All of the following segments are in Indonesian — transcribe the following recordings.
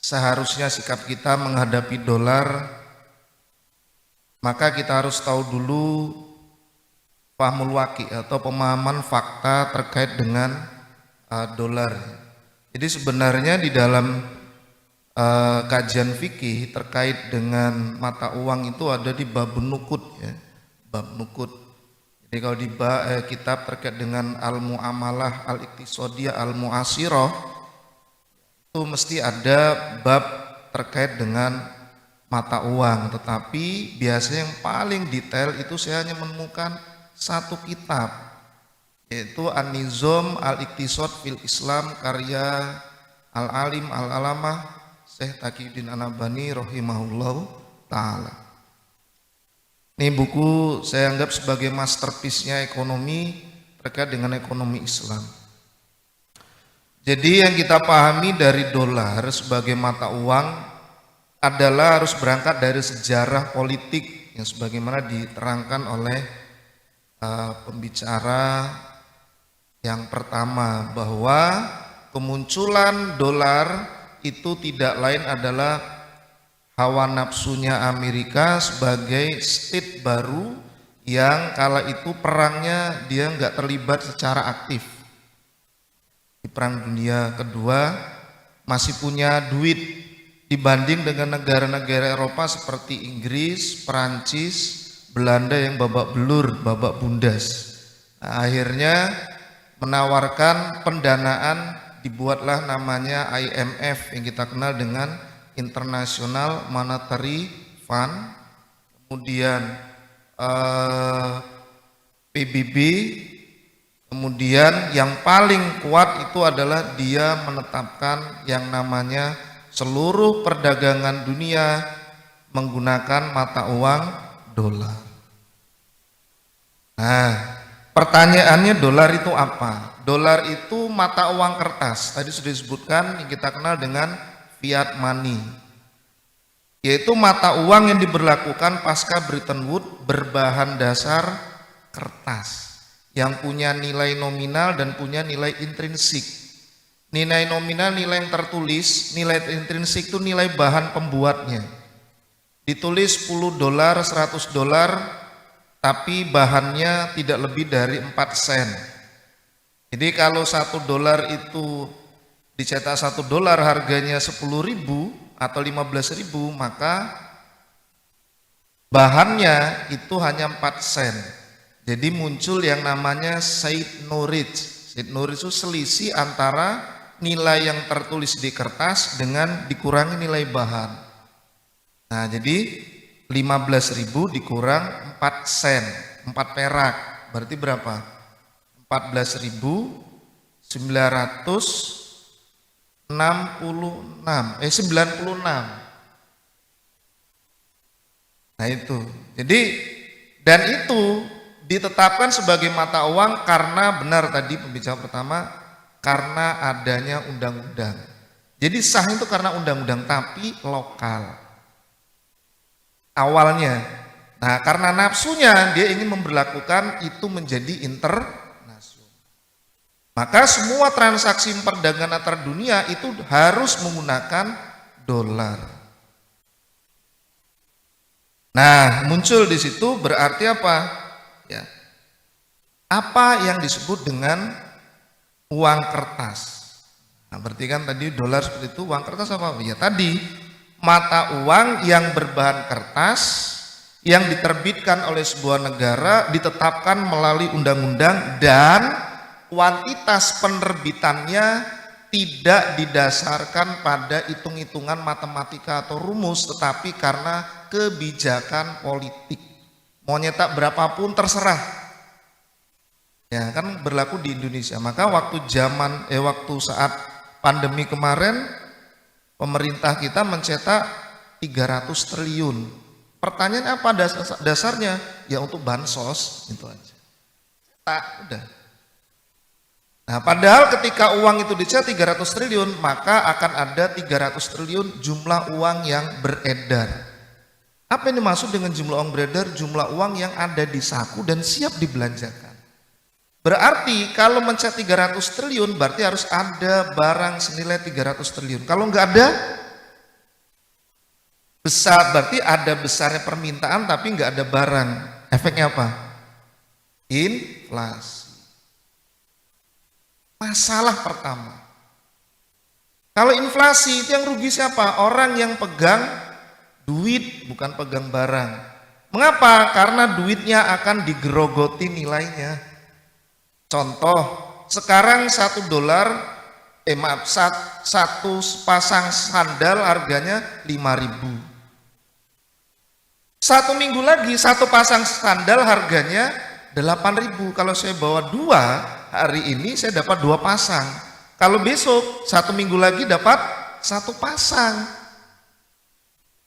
seharusnya sikap kita menghadapi dolar, maka kita harus tahu dulu fahmul waqi atau pemahaman fakta terkait dengan dolar. Jadi sebenarnya di dalam kajian fikih terkait dengan mata uang itu ada di bab nukud ya, bab nukud. Jadi kalau di kitab terkait dengan al-muamalah al-iqtisadiyah al-mu'asirah itu mesti ada bab terkait dengan mata uang, tetapi biasanya yang paling detail itu saya hanya menemukan satu kitab, yaitu An-Nizam Al-Iqtisad fil Islam karya Al-Alim Al-Alamah Syekh Taqiyuddin An-Nabhani rahimahullahu ta'ala. Ini buku saya anggap sebagai masterpiece-nya ekonomi terkait dengan ekonomi Islam. Jadi yang kita pahami dari dolar sebagai mata uang adalah harus berangkat dari sejarah politik yang sebagaimana diterangkan oleh pembicara yang pertama, bahwa kemunculan dolar itu tidak lain adalah hawa nafsunya Amerika sebagai state baru yang kala itu perangnya dia nggak terlibat secara aktif. Di Perang Dunia Kedua masih punya duit dibanding dengan negara-negara Eropa seperti Inggris, Perancis, Belanda yang babak belur, babak bundas. Nah, akhirnya menawarkan pendanaan, dibuatlah namanya IMF yang kita kenal dengan International Monetary Fund, kemudian PBB, kemudian yang paling kuat itu adalah dia menetapkan yang namanya seluruh perdagangan dunia menggunakan mata uang dolar. Nah, pertanyaannya dolar itu apa? Dolar itu mata uang kertas. Tadi sudah disebutkan yang kita kenal dengan fiat money, yaitu mata uang yang diberlakukan pasca Bretton Woods berbahan dasar kertas yang punya nilai nominal dan punya nilai intrinsik. Nilai nominal nilai yang tertulis, nilai intrinsik itu nilai bahan pembuatnya. Ditulis $10, $100, tapi bahannya tidak lebih dari 4 sen. Jadi kalau $1 itu dicetak $1 harganya 10.000 atau 15.000, maka bahannya itu hanya 4 sen. Jadi muncul yang namanya Said Norwich. Said Norwich itu selisih antara nilai yang tertulis di kertas dengan dikurangi nilai bahan. Nah, jadi 15.000 dikurang 4 sen, 4 perak, berarti berapa? 14.996, 96. Nah itu. Jadi dan itu ditetapkan sebagai mata uang karena benar tadi pembicara pertama, karena adanya undang-undang. Jadi sah itu karena undang-undang tapi lokal. Awalnya. Nah, karena nafsunya dia ingin memberlakukan itu menjadi internasional. Maka semua transaksi perdagangan antar dunia itu harus menggunakan dolar. Nah, muncul di situ berarti apa? Ya. Apa yang disebut dengan uang kertas? Nah, berarti kan tadi dolar seperti itu, uang kertas apa? Ya tadi mata uang yang berbahan kertas yang diterbitkan oleh sebuah negara, ditetapkan melalui undang-undang, dan kuantitas penerbitannya tidak didasarkan pada hitung-hitungan matematika atau rumus, tetapi karena kebijakan politik. Mau nyetak berapapun terserah. Ya kan berlaku di Indonesia. Maka waktu saat pandemi kemarin, pemerintah kita mencetak 300 triliun. Pertanyaan apa dasarnya? Ya untuk bansos, itu aja. Tak, udah. Nah, padahal ketika uang itu dicetak 300 triliun, maka akan ada 300 triliun jumlah uang yang beredar. Apa yang dimaksud dengan jumlah uang beredar? Jumlah uang yang ada di saku dan siap dibelanjakan. Berarti kalau mencetak 300 triliun berarti harus ada barang senilai 300 triliun. Kalau nggak ada, Besar berarti ada besarnya permintaan tapi nggak ada barang. Efeknya apa? Inflasi. Masalah pertama. Kalau inflasi itu yang rugi siapa? Orang yang pegang duit, bukan pegang barang. Mengapa? Karena duitnya akan digerogoti nilainya. Contoh, sekarang $1, satu pasang sandal harganya 5.000. 1 minggu lagi satu pasang sandal harganya 8.000. Kalau saya bawa 2 hari ini saya dapat 2 pasang. Kalau besok 1 minggu lagi dapat 1 pasang.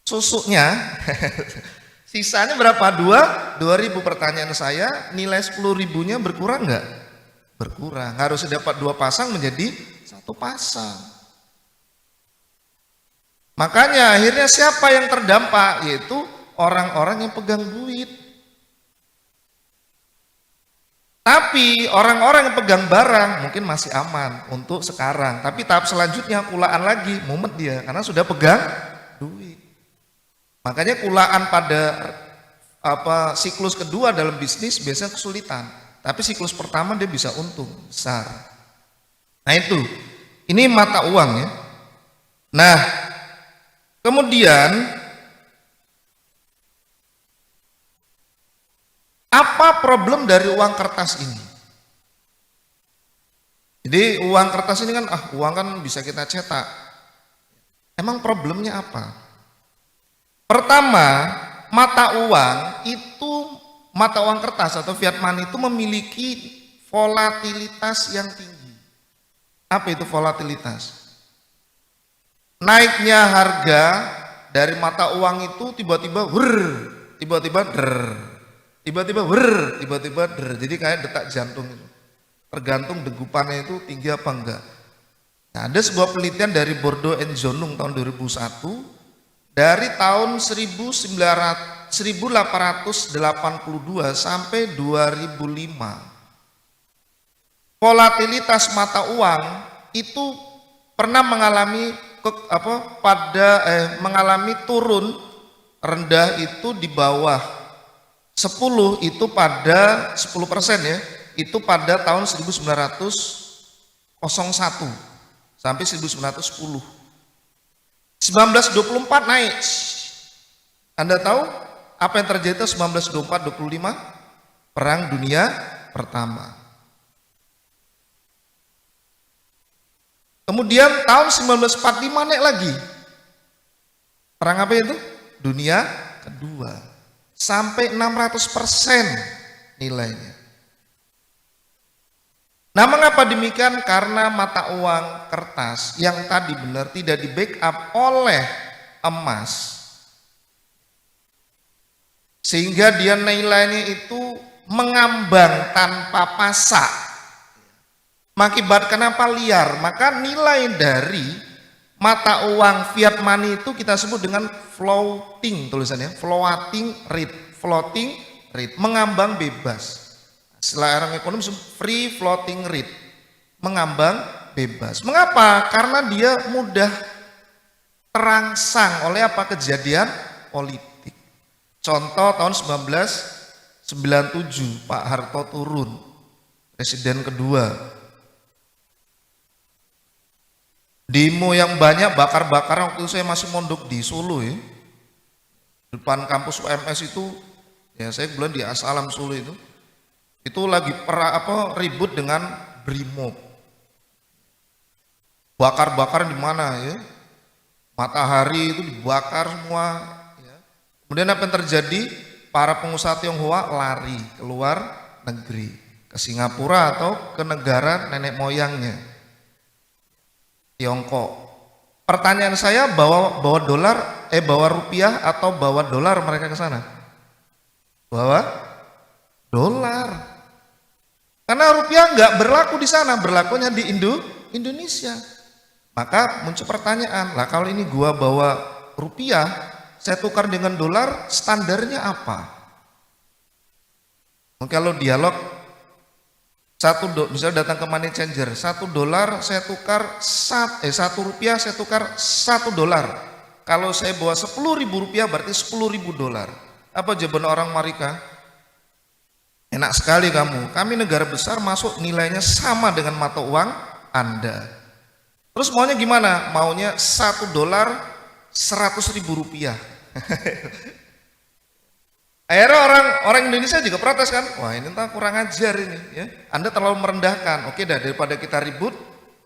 Susuknya sisanya berapa? 2.000. Pertanyaan saya, nilai 10.000-nya berkurang nggak? Berkurang. Harusnya dapat 2 pasang menjadi 1 pasang. Makanya akhirnya siapa yang terdampak? Yaitu orang-orang yang pegang duit. Tapi orang-orang yang pegang barang mungkin masih aman untuk sekarang. Tapi tahap selanjutnya kulaan lagi, mumet dia karena sudah pegang duit. Makanya kulaan pada siklus kedua dalam bisnis biasanya kesulitan. Tapi siklus pertama dia bisa untung besar. Nah itu, ini mata uang ya. Nah, kemudian apa problem dari uang kertas ini? Jadi uang kertas ini kan, uang kan bisa kita cetak. Emang problemnya apa? Pertama, mata uang kertas atau fiat money itu memiliki volatilitas yang tinggi. Apa itu volatilitas? Naiknya harga dari mata uang itu tiba-tiba tiba-tiba jadi kayak detak jantung itu. Tergantung degupannya itu tinggi apa enggak. Nah, ada sebuah penelitian dari Bordeaux and Jonung tahun 2001 dari tahun 1882 sampai 2005. Volatilitas mata uang itu pernah mengalami mengalami turun rendah itu di bawah 10 itu pada 10% ya, itu pada tahun 1901 sampai 1910. 1924 naik. Anda tahu apa yang terjadi 1924-25? Perang Dunia Pertama. Kemudian tahun 1945 naik lagi. Perang apa itu? Dunia Kedua. Sampai 600% nilainya. Nah, mengapa demikian? Karena mata uang kertas yang tadi benar tidak di backup oleh emas, sehingga dia nilainya itu mengambang tanpa pasak, mengakibatkan apa? Liar. Maka nilai dari mata uang fiat money itu kita sebut dengan floating, tulisannya floating rate, mengambang bebas. Istilah orang ekonomi free floating rate, mengambang bebas. Mengapa? Karena dia mudah terangsang oleh apa? Kejadian politik. Contoh tahun 1997 Pak Harto turun, presiden kedua. Demo yang banyak, bakar-bakaran, waktu itu saya masih mondok di Solo ya. Depan kampus UMS itu, ya saya bilang di Asalam Solo itu lagi ribut dengan Brimob. Bakar-bakar di mana ya? Matahari itu dibakar semua. Ya. Kemudian apa yang terjadi? Para pengusaha Tionghoa lari keluar negeri, ke Singapura atau ke negara nenek moyangnya, Tiongkok. Pertanyaan saya, bawa rupiah atau bawa dolar mereka ke sana? Bawa dolar. Karena rupiah nggak berlaku di sana, berlakunya di Indonesia. Maka muncul pertanyaan, lah kalau ini gua bawa rupiah, saya tukar dengan dolar, standarnya apa? Mungkin kalau dialog misalnya datang ke money changer, $1 saya tukar 1 rupiah saya tukar $1. Kalau saya bawa 10.000 rupiah berarti 10.000 dolar. Apa jawaban orang Marika? Enak sekali kamu, kami negara besar masuk nilainya sama dengan mata uang Anda. Terus maunya gimana? Maunya 1 dolar 100.000 rupiah. Akhirnya orang Indonesia juga protes kan, wah ini entah kurang ajar ini ya. Anda terlalu merendahkan. Oke dah, daripada kita ribut,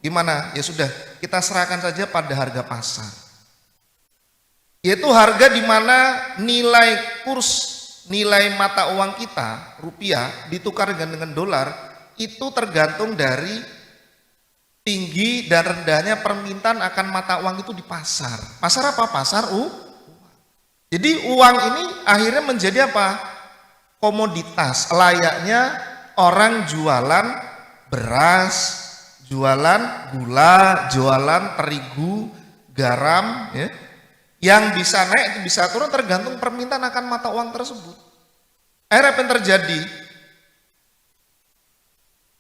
gimana? Ya sudah, kita serahkan saja pada harga pasar. Yaitu harga di mana nilai nilai mata uang kita, rupiah, ditukar dengan dolar, itu tergantung dari tinggi dan rendahnya permintaan akan mata uang itu di pasar. Pasar apa? Pasar Jadi uang ini akhirnya menjadi apa? Komoditas, layaknya orang jualan beras, jualan gula, jualan terigu, garam, ya. Yang bisa naik, itu bisa turun tergantung permintaan akan mata uang tersebut. Akhirnya apa yang terjadi?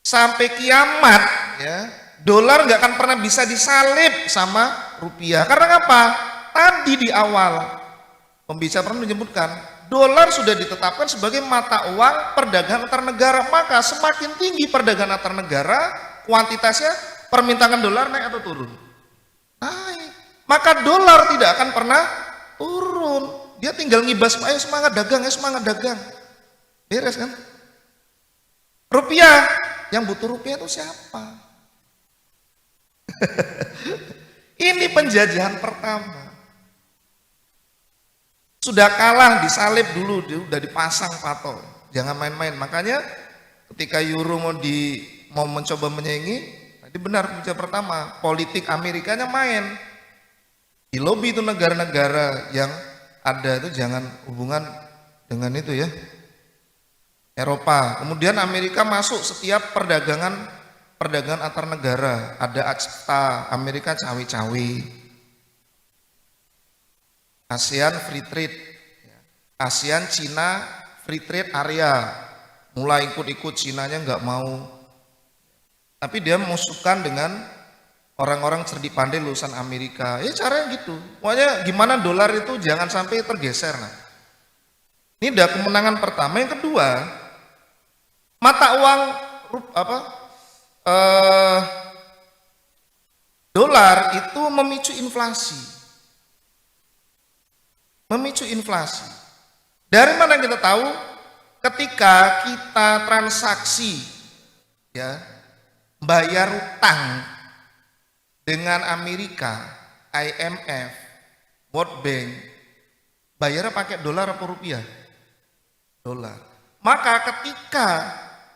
Sampai kiamat, ya, dolar nggak akan pernah bisa disalib sama rupiah. Karena apa? Tadi di awal pembicara menyebutkan dolar sudah ditetapkan sebagai mata uang perdagangan antar negara, maka semakin tinggi perdagangan antar negara, kuantitasnya permintaan dolar naik atau turun? Naik. Maka dolar tidak akan pernah turun. Dia tinggal ngibas, ayo semangat dagang, ayo semangat dagang. Beres kan? Rupiah, yang butuh rupiah itu siapa? Ini penjajahan pertama. Sudah kalah disalib dulu, udah dipasang patok. Jangan main-main. Makanya ketika Euro mau mencoba menyaingi, tadi benar pembicara pertama, politik Amerikanya main. Di lobi itu negara-negara yang ada itu jangan hubungan dengan itu ya, Eropa. Kemudian Amerika masuk setiap perdagangan antar negara, ada ACTA, Amerika cawe-cawe. ASEAN free trade, ASEAN Cina free trade area, mulai ikut-ikut, Cinanya nggak mau, tapi dia memusuhkan dengan orang-orang cerdik pandai lulusan Amerika. Ya caranya gitu. Pokoknya gimana dolar itu jangan sampai tergeser. Nah, ini udah kemenangan pertama. Yang kedua, mata uang dolar itu memicu inflasi. Dari mana kita tahu? Ketika kita transaksi, ya, bayar utang dengan Amerika, IMF, World Bank, bayarnya pakai dolar atau rupiah? Dolar. Maka ketika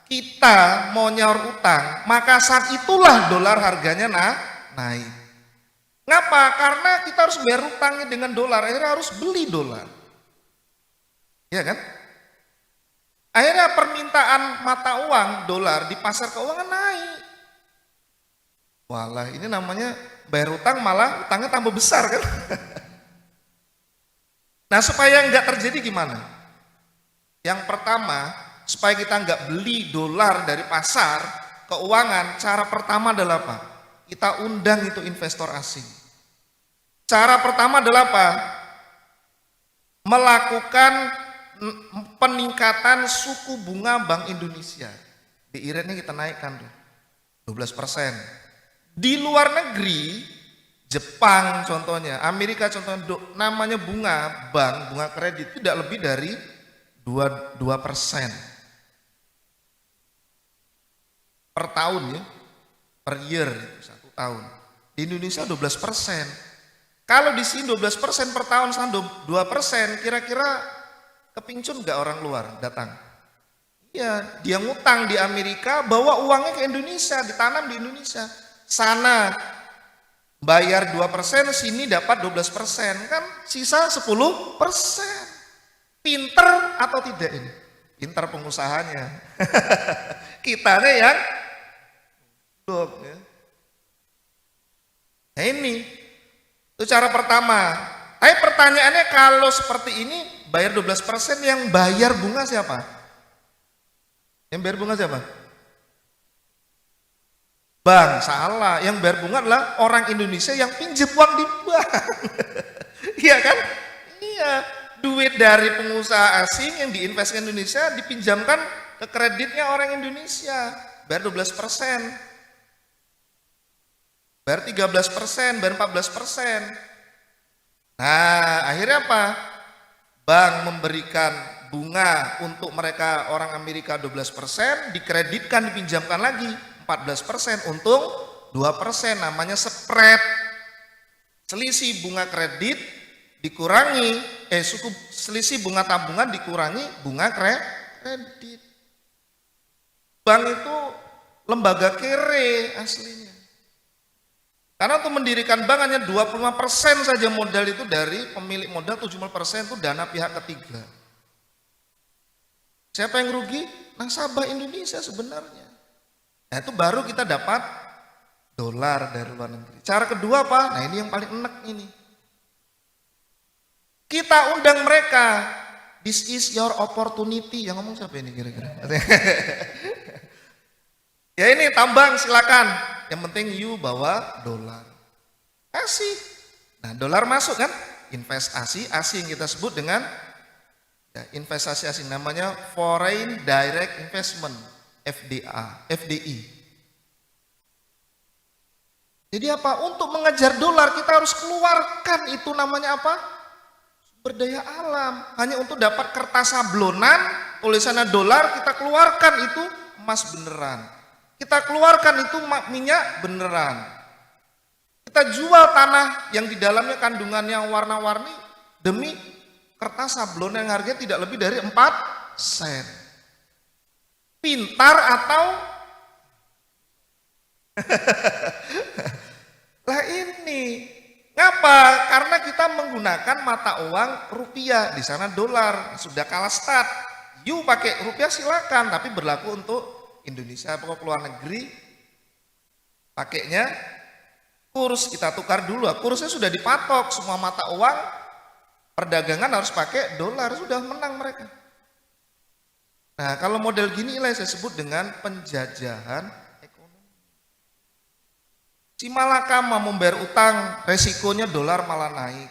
kita mau nyaur utang, maka saat itulah dolar harganya naik. Ngapa? Karena kita harus bayar utangnya dengan dolar, akhirnya harus beli dolar. Ya kan? Akhirnya permintaan mata uang dolar di pasar keuangan naik. Walah, ini namanya bayar utang malah utangnya tambah besar kan? Nah, supaya nggak terjadi gimana? Yang pertama, supaya kita nggak beli dolar dari pasar keuangan, cara pertama adalah apa? Kita undang itu investor asing. Cara pertama adalah apa? Melakukan peningkatan suku bunga Bank Indonesia. Di rate-nya kita naikkan tuh 12%. Di luar negeri, Jepang contohnya, Amerika contohnya, namanya bunga kredit tidak lebih dari 2% per tahun ya, per year, 1 tahun. Di Indonesia 12%. Kalau di sini 12% per tahun sama 2%, kira-kira kepincut nggak orang luar datang? Iya, dia ngutang di Amerika, bawa uangnya ke Indonesia, ditanam di Indonesia. Sana bayar 2%, sini dapat 12%, kan sisa 10%. Pinter atau tidak ini? Pinter pengusahanya. Kitanya yang blok ya. Nah ini itu cara pertama. Tapi pertanyaannya kalau seperti ini bayar 12%, yang bayar bunga siapa? Yang bayar bunga siapa? Bank. Salah, yang bayar bunga adalah orang Indonesia yang pinjam uang di bank. Iya kan? Iya, duit dari pengusaha asing yang diinvestkan Indonesia dipinjamkan ke kreditnya orang Indonesia, bayar 12%, bayar 13%, bayar 14%. Nah, akhirnya apa? Bank memberikan bunga untuk mereka orang Amerika 12%, dikreditkan, dipinjamkan lagi 14%, untung 2%, namanya spread. Selisih bunga kredit dikurangi, selisih bunga tabungan dikurangi bunga kredit. Bank itu lembaga kere aslinya. Karena untuk mendirikan bank hanya 25% saja modal itu dari pemilik modal, 75% itu dana pihak ketiga. Siapa yang rugi? Nasabah Indonesia sebenarnya. Nah itu baru kita dapat dolar dari luar negeri. Cara kedua apa? Nah ini yang paling enak ini. Kita undang mereka. This is your opportunity. Yang ngomong siapa ini kira-kira? Ya ini tambang silakan. Yang penting you bawa dolar. Kasih. Nah dolar masuk kan? Investasi asing kita sebut dengan ya, investasi asing, namanya Foreign Direct Investment, FDI. Jadi apa? Untuk mengejar dolar kita harus keluarkan itu namanya apa? Sumber daya alam. Hanya untuk dapat kertas sablonan, tulisannya dolar, kita keluarkan itu emas beneran. Kita keluarkan itu minyak beneran. Kita jual tanah yang di dalamnya kandungannya warna-warni demi kertas sablon yang harganya tidak lebih dari 4 sen. Pintar atau lah ini ngapa? Karena kita menggunakan mata uang rupiah, di sana dolar, sudah kalah stat. You pakai rupiah silakan, tapi berlaku untuk Indonesia. Pokok luar negeri pakainya kurs, kita tukar dulu. Kursnya sudah dipatok, semua mata uang perdagangan harus pakai dolar, sudah menang mereka. Nah kalau model gini lah saya sebut dengan penjajahan ekonomi. Si Malakama membayar utang, resikonya dolar malah naik.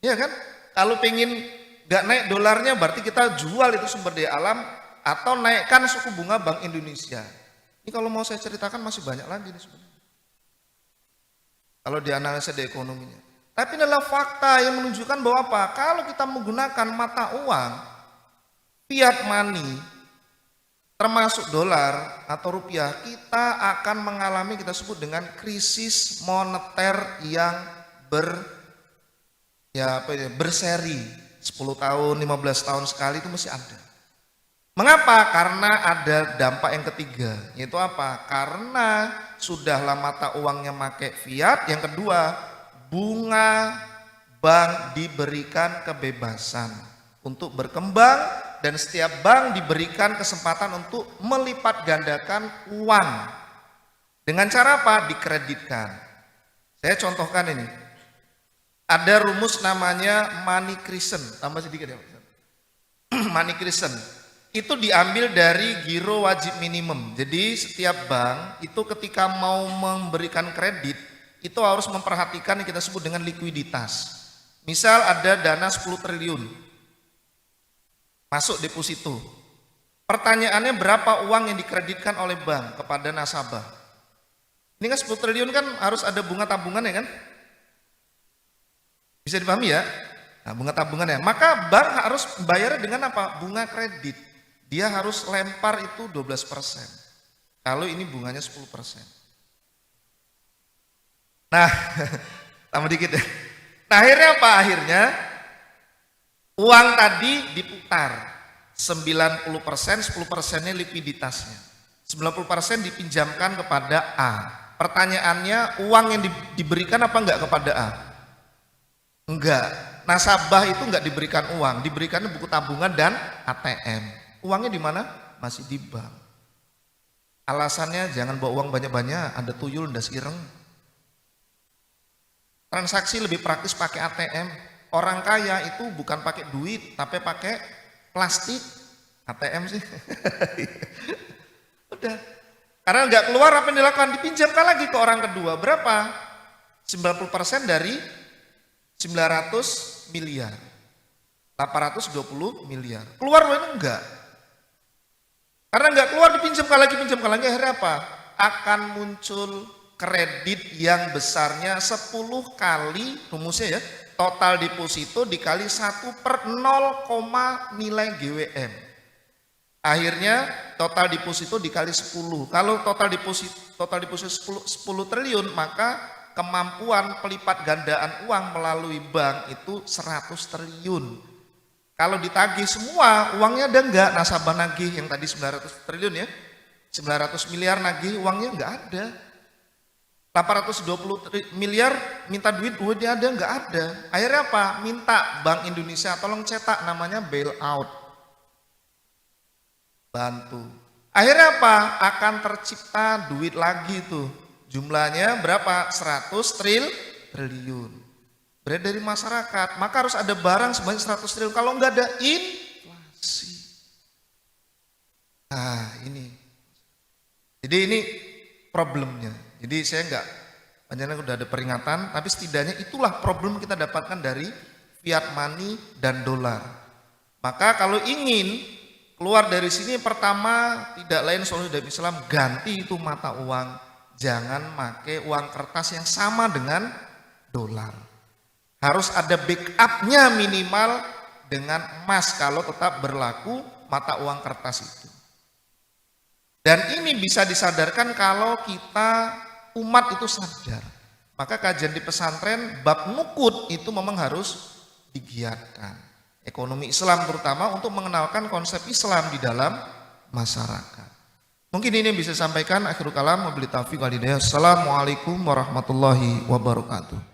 Ya kan? Kalau pengen gak naik dolarnya berarti kita jual itu sumber daya alam atau naikkan suku bunga Bank Indonesia. Ini kalau mau saya ceritakan masih banyak lagi nih sebenarnya. Kalau dianalisa di ekonominya. Tapi adalah fakta yang menunjukkan bahwa apa? Kalau kita menggunakan mata uang fiat money termasuk dolar atau rupiah, kita akan mengalami kita sebut dengan krisis moneter yang berseri 10 tahun, 15 tahun sekali itu masih ada. Mengapa? Karena ada dampak yang ketiga, yaitu apa? Karena sudahlah mata uangnya pakai fiat. Yang kedua, bunga bank diberikan kebebasan untuk berkembang dan setiap bank diberikan kesempatan untuk melipat gandakan uang. Dengan cara apa? Dikreditkan. Saya contohkan ini. Ada rumus namanya money crescent. Tambah sedikit ya Pak. Money crescent. Itu diambil dari giro wajib minimum. Jadi setiap bank itu ketika mau memberikan kredit itu harus memperhatikan yang kita sebut dengan likuiditas. Misal ada dana 10 triliun masuk deposito. Pertanyaannya berapa uang yang dikreditkan oleh bank kepada nasabah? Ini kan 10 triliun kan harus ada bunga tabungan ya kan? Bisa dipahami ya? Nah, bunga tabungannya. Maka bank harus bayar dengan apa? Bunga kredit. Dia harus lempar itu 12%. Kalau ini bunganya 10%. Nah, tambah dikit ya. Nah, akhirnya apa? Akhirnya uang tadi diputar. 90%, 10%-nya likuiditasnya. 90% dipinjamkan kepada A. Pertanyaannya, uang yang diberikan apa enggak kepada A? Enggak. Nasabah itu enggak diberikan uang, diberikan buku tabungan dan ATM. Uangnya di mana? Masih di bank. Alasannya jangan bawa uang banyak-banyak, ada tuyul, ndas ireng. Transaksi lebih praktis pakai ATM. Orang kaya itu bukan pakai duit, tapi pakai plastik. ATM sih. Udah. Karena nggak keluar apa yang dilakukan? Dipinjamkan lagi ke orang kedua. Berapa? 90% dari 900 miliar. 820 miliar. Keluar loh ini enggak. Karena enggak keluar dipinjamkan lagi, akhirnya apa? Akan muncul kredit yang besarnya 10 kali, rumusnya ya, total deposito dikali 1/0, nilai GWM. Akhirnya total deposito dikali 10. Kalau total deposito 10 triliun, maka kemampuan pelipat gandaan uang melalui bank itu 100 triliun. Kalau ditagih semua, uangnya ada enggak? Nasabah nagih yang tadi 900 triliun ya, 900 miliar nagih, uangnya enggak ada. 820 miliar minta duitnya ada enggak ada. Akhirnya apa? Minta Bank Indonesia tolong cetak, namanya bailout. Bantu. Akhirnya apa? Akan tercipta duit lagi tuh. Jumlahnya berapa? 100 triliun. Berada dari masyarakat. Maka harus ada barang sebanyak 100 triliun. Kalau enggak ada inflasi. Nah ini. Jadi ini problemnya. Jadi saya enggak, panjangnya udah ada peringatan, tapi setidaknya itulah problem kita dapatkan dari fiat money dan dolar. Maka kalau ingin keluar dari sini, pertama tidak lain solusi dari Islam, ganti itu mata uang. Jangan pakai uang kertas yang sama dengan dolar. Harus ada backupnya minimal dengan emas kalau tetap berlaku mata uang kertas itu. Dan ini bisa disadarkan kalau kita umat itu sadar. Maka kajian di pesantren bab nukut itu memang harus digiatkan. Ekonomi Islam terutama untuk mengenalkan konsep Islam di dalam masyarakat. Mungkin ini yang bisa sampaikan. Akhirul kalam, wabillahi taufiq wal hidayah. Assalamualaikum warahmatullahi wabarakatuh.